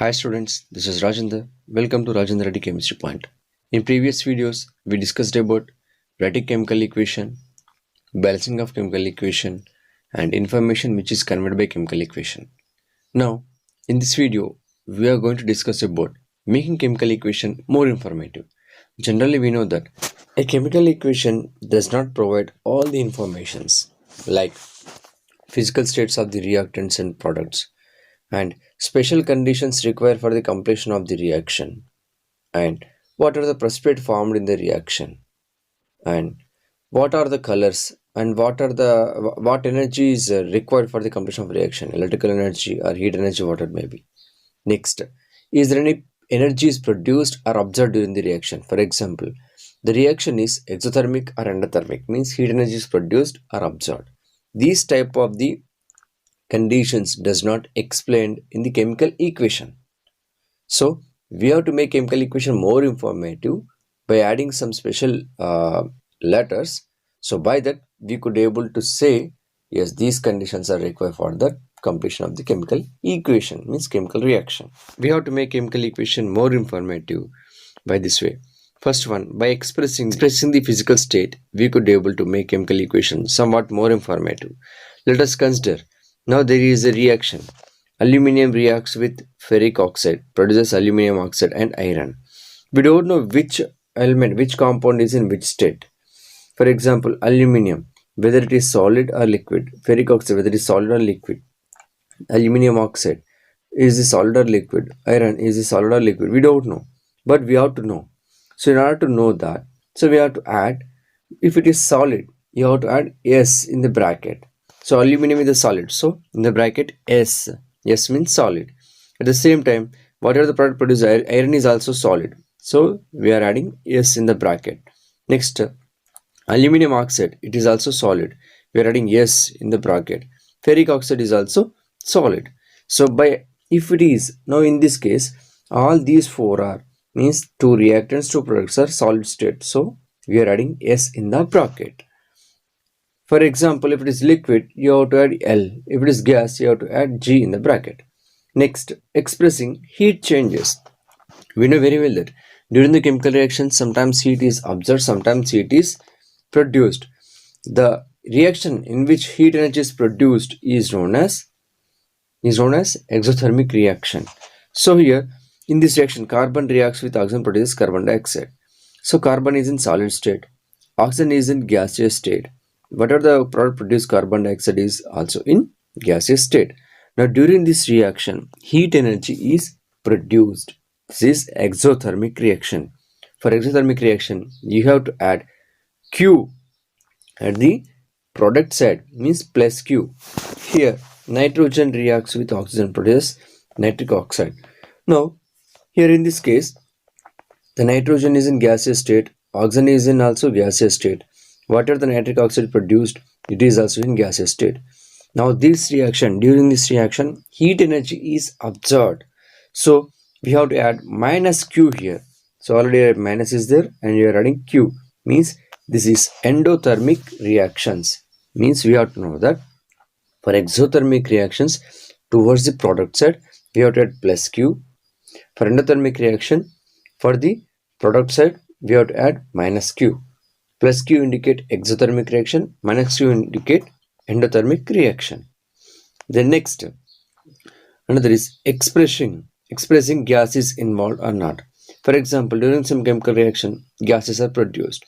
Hi students, this is Rajender. Welcome to Rajenderreddychemistrypoint. In previous videos, we discussed about writing chemical equation, balancing of chemical equation, and information which is conveyed by chemical equation. Now, in this video, we are going to discuss about making chemical equation more informative. Generally, we know that a chemical equation does not provide all the informations like physical states of the reactants and products and special conditions required for the completion of the reaction, and what are the precipitate formed in the reaction, and what are the colors, and what energy is required for the completion of reaction, electrical energy or heat energy, what it may be. Next, is there any energy is produced or absorbed during the reaction? For example, the reaction is exothermic or endothermic, means heat energy is produced or absorbed. These type of the conditions does not explained in the chemical equation. So we have to make chemical equation more informative by adding some special letters. So by that we could able to say, yes, these conditions are required for the completion of the chemical equation, means chemical reaction. We have to make chemical equation more informative by this way. First one, by expressing the physical state, we could able to make chemical equation somewhat more informative. Let us consider, now there is a reaction. Aluminium reacts with ferric oxide, produces aluminium oxide and iron. We don't know which element, which compound is in which state. For example, aluminium, whether it is solid or liquid. Ferric oxide, whether it is solid or liquid. Aluminium oxide, is it solid or liquid? Iron, is it solid or liquid? We don't know, but we have to know. So in order to know that, so we have to add, if it is solid, you have to add S in the bracket. So aluminum is a solid, so in the bracket S. S means solid. At the same time, whatever the product produced, iron is also solid, so we are adding S in the bracket. Next, aluminum oxide, it is also solid, we are adding S in the bracket. Ferric oxide is also solid. So by, if it is, now in this case all these four are, means two reactants, two products are solid state, so we are adding S in the bracket. For example, if it is liquid, you have to add L. If it is gas, you have to add G in the bracket. Next, expressing heat changes. We know very well that during the chemical reaction, sometimes heat is absorbed, sometimes heat is produced. The reaction in which heat energy is produced is known as exothermic reaction. So here, in this reaction, carbon reacts with oxygen, produces carbon dioxide. So carbon is in solid state, oxygen is in gaseous state. Whatever the product produced, carbon dioxide is also in gaseous state. Now during this reaction, heat energy is produced. This is exothermic reaction. For exothermic reaction, you have to add Q at the product side, means plus Q. Here nitrogen reacts with oxygen, produces nitric oxide. Now here in this case, the nitrogen is in gaseous state, oxygen is in also gaseous state. Whatever the nitric oxide produced, it is also in gaseous state. Now this reaction, during this reaction, heat energy is absorbed, so we have to add minus Q here. So already minus is there and you are adding Q, means this is endothermic reactions. Means we have to know that for exothermic reactions towards the product side, we have to add plus Q. For endothermic reaction, for the product side, we have to add minus Q. Plus Q indicate exothermic reaction, minus Q indicate endothermic reaction. Then next, another is expressing gases involved or not. For example, during some chemical reaction, gases are produced.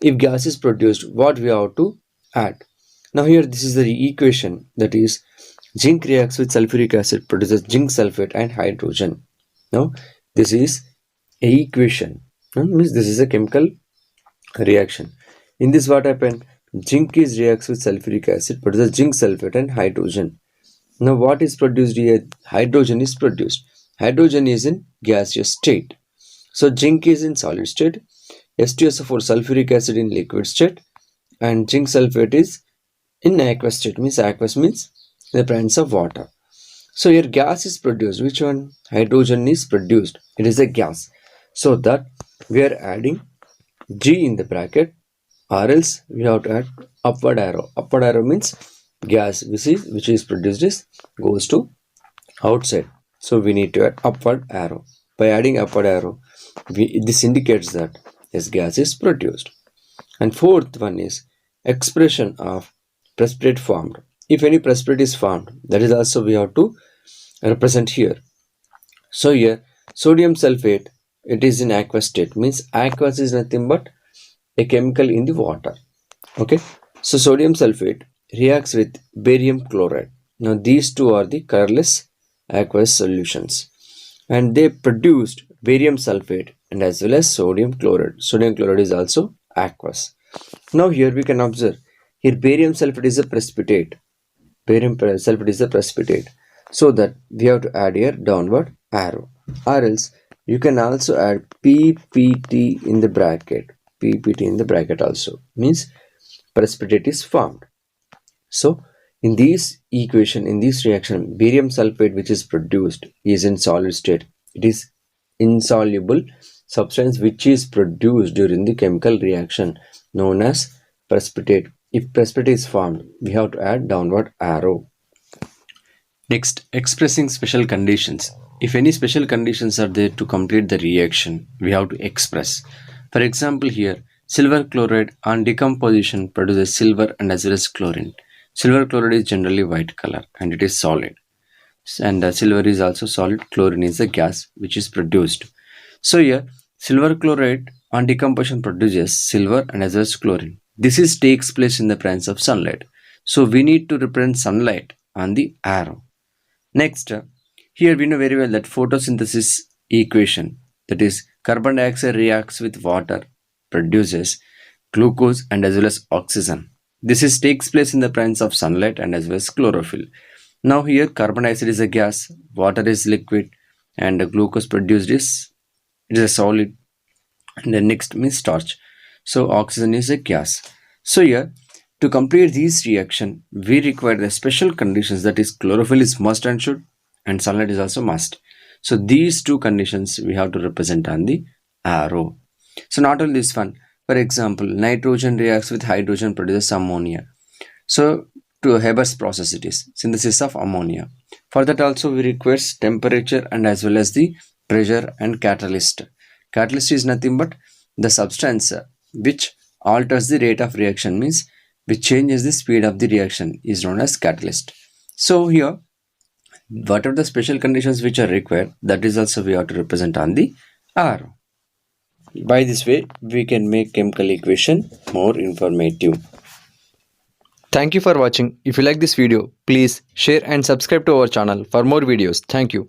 If gas is produced, what we have to add? Now here this is the equation, that is zinc reacts with sulfuric acid, produces zinc sulfate and hydrogen. Now this is a equation, means this is a chemical reaction. In this what happened? Zinc is reacts with sulfuric acid, produces zinc sulfate and hydrogen. Now what is produced here? Hydrogen is produced. Hydrogen is in gaseous state. So zinc is in solid state, H2SO4 sulfuric acid in liquid state, and zinc sulfate is in aqueous state, means aqueous means the presence of water. So here gas is produced. Which one? Hydrogen is produced. It is a gas. So that we are adding G in the bracket, or else we have to add upward arrow. Upward arrow means gas which is produced goes to outside. So we need to add upward arrow. By adding upward arrow, this indicates that this gas is produced. And fourth one is expression of precipitate formed. If any precipitate is formed, that is also we have to represent here. So here sodium sulfate, it is in aqueous state, means aqueous is nothing but a chemical in the water. Okay, so sodium sulfate reacts with barium chloride. Now these two are the colorless aqueous solutions, and they produced barium sulfate and as well as sodium chloride. Sodium chloride is also aqueous. Now here we can observe, here barium sulfate is a precipitate. Barium sulfate is a precipitate. So that we have to add here downward arrow. Or else you can also add PPT in the bracket. PPT in the bracket also means precipitate is formed. So in this equation, in this reaction, barium sulfate which is produced is in solid state. It is insoluble substance which is produced during the chemical reaction known as precipitate. If precipitate is formed, we have to add downward arrow. Next, expressing special conditions. If any special conditions are there to complete the reaction, we have to express. For example, here silver chloride on decomposition produces silver and as well as chlorine. Silver chloride is generally white color and it is solid. And silver is also solid. Chlorine is the gas which is produced. So here silver chloride on decomposition produces silver and as well as chlorine. This takes place in the presence of sunlight. So we need to represent sunlight on the arrow. Next, here we know very well that photosynthesis equation, that is carbon dioxide reacts with water, produces glucose and as well as oxygen. This takes place in the presence of sunlight and as well as chlorophyll. Now here carbon dioxide is a gas, water is liquid, and the glucose produced is a solid, and the next means starch. So oxygen is a gas. So here to complete this reaction, we require the special conditions, that is chlorophyll is must and should, and sunlight is also must. So these two conditions we have to represent on the arrow. So not only this one, for example, nitrogen reacts with hydrogen produces ammonia. So to Haber's process, it is synthesis of ammonia. For that also we require temperature and as well as the pressure and catalyst. Catalyst is nothing but the substance which alters the rate of reaction, means which changes the speed of the reaction, is known as catalyst. So here what are the special conditions which are required, that is also we have to represent on the arrow. By this way we can make chemical equation more informative. Thank you for watching. If you like this video, please share and subscribe to our channel for more videos. Thank you.